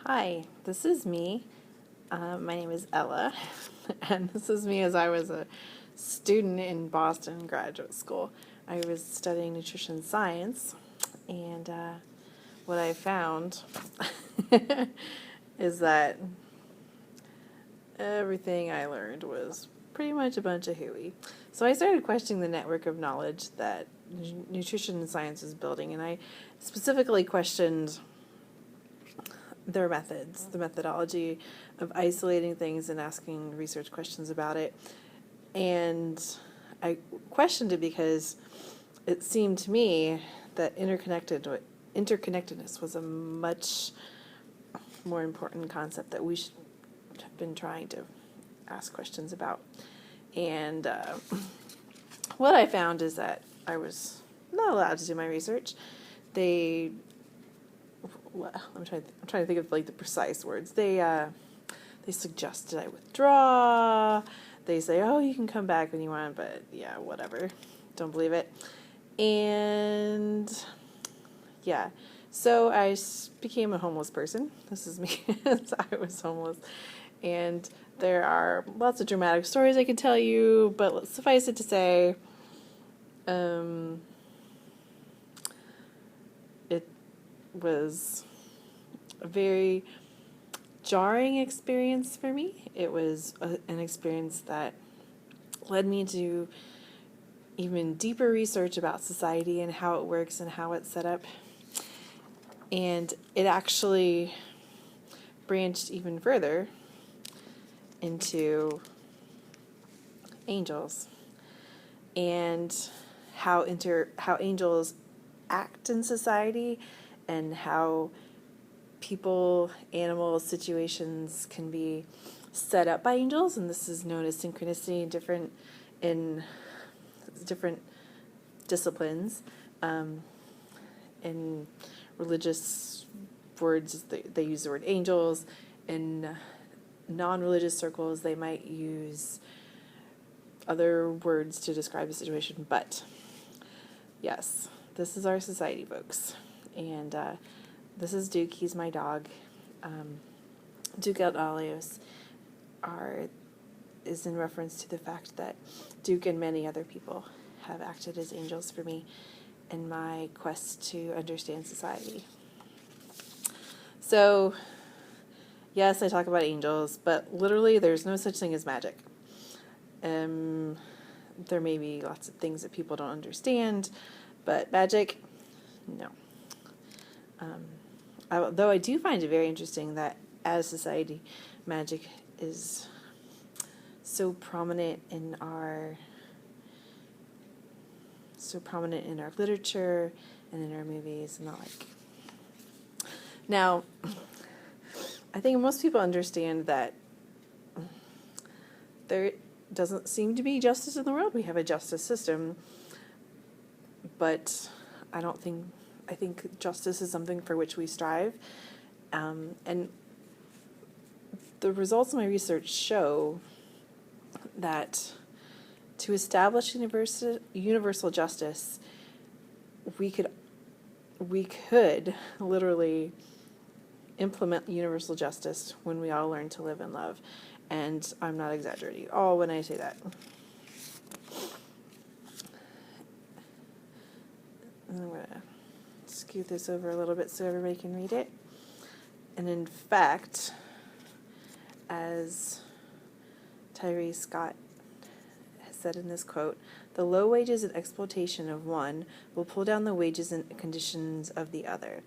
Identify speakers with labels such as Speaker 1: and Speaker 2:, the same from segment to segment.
Speaker 1: Hi, this is me. My name is Ella, and this is me as I was a student in Boston graduate school. I was studying nutrition science, and what I found is that everything I learned was pretty much a bunch of hooey. So I started questioning the network of knowledge that nutrition science is building, and I specifically questioned their methods, the methodology of isolating things and asking research questions about it. And I questioned it because it seemed to me that interconnectedness was a much more important concept that we should have been trying to ask questions about. And what I found is that I was not allowed to do my research. I'm trying to think of like the precise words. They suggested I withdraw. They say, "Oh, you can come back when you want," but yeah, whatever. Don't believe it. And yeah, so I became a homeless person. This is me. I was homeless, and there are lots of dramatic stories I can tell you, but suffice it to say, it was a very jarring experience for me. It was an experience that led me to even deeper research about society and how it works and how it's set up. And it actually branched even further into angels and how angels act in society and how people, animals, situations can be set up by angels, and this is known as synchronicity in different disciplines. In religious words, they use the word angels. In non-religious circles, they might use other words to describe the situation, but yes, this is our society, folks. And this is Duke. He's my dog. Duke et alios is in reference to the fact that Duke and many other people have acted as angels for me in my quest to understand society. So, yes, I talk about angels, but literally there's no such thing as magic. There may be lots of things that people don't understand, but magic, no. Though I do find it very interesting that as society, magic is so prominent in our literature and in our movies and the like. Now, I think most people understand that there doesn't seem to be justice in the world. We have a justice system, but I think justice is something for which we strive. And the results of my research show that to establish universal justice, we could literally implement universal justice when we all learn to live and love. And I'm not exaggerating at all when I say that. I'm going to scoot this over a little bit so everybody can read it. And in fact, as Tyree Scott has said in this quote, "The low wages and exploitation of one will pull down the wages and conditions of the other.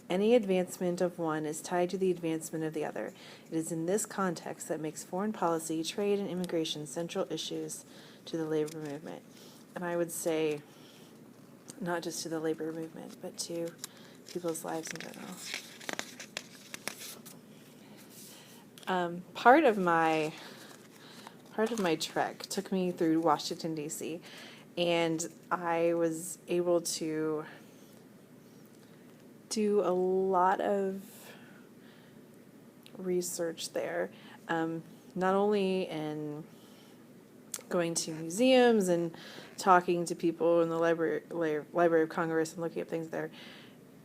Speaker 1: Any advancement of one is tied to the advancement of the other. It is in this context that makes foreign policy, trade, and immigration central issues to the labor movement." And I would say not just to the labor movement, but to people's lives in general. Part of my trek took me through Washington, D.C., and I was able to do a lot of research there, not only in going to museums and talking to people in the Library of Congress and looking at things there.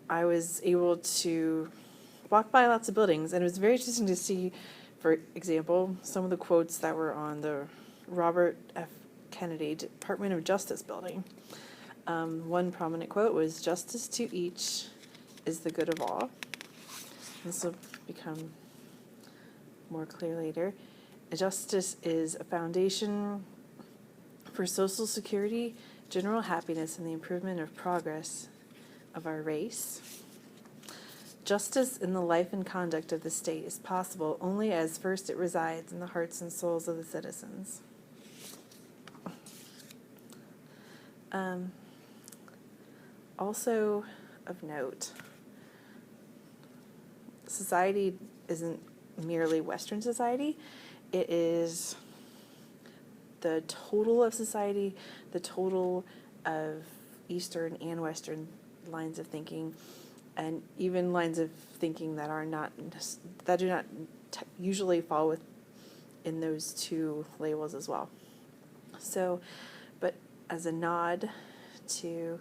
Speaker 1: I was able to walked by lots of buildings, and it was very interesting to see, for example, some of the quotes that were on the Robert F. Kennedy Department of Justice building. One prominent quote was, "Justice to each is the good of all." This will become more clear later. Justice is a foundation for social security, general happiness, and the improvement of progress of our race. Justice in the life and conduct of the state is possible only as first it resides in the hearts and souls of the citizens. Also of note, society isn't merely Western society. It is the total of society, the total of Eastern and Western lines of thinking, and even lines of thinking that do not usually fall in those two labels as well. So, but as a nod to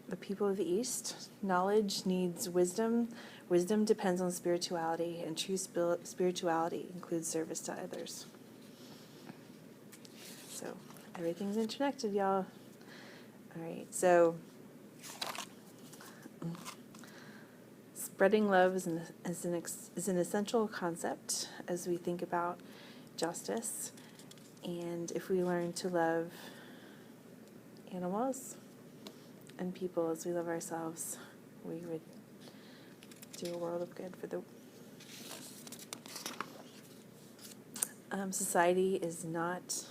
Speaker 1: the people of the East, knowledge needs wisdom. Wisdom depends on spirituality, and true spirituality includes service to others. So everything's interconnected, y'all. All right, so spreading love is an essential concept as we think about justice. And if we learn to love animals and people as we love ourselves, we would do a world of good for the society is not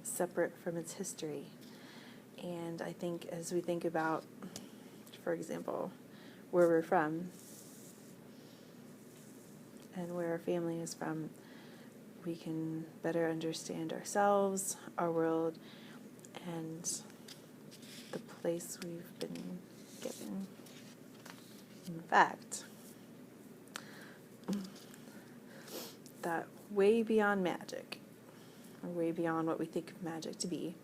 Speaker 1: separate from its history. And I think as we think about, for example, where we're from and where our family is from, we can better understand ourselves, our world, and the place we've been given. In fact, that way beyond magic, or way beyond what we think of magic to be,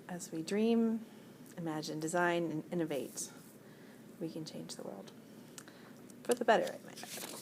Speaker 1: as we dream, imagine, design, and innovate, we can change the world. For the better, I might add.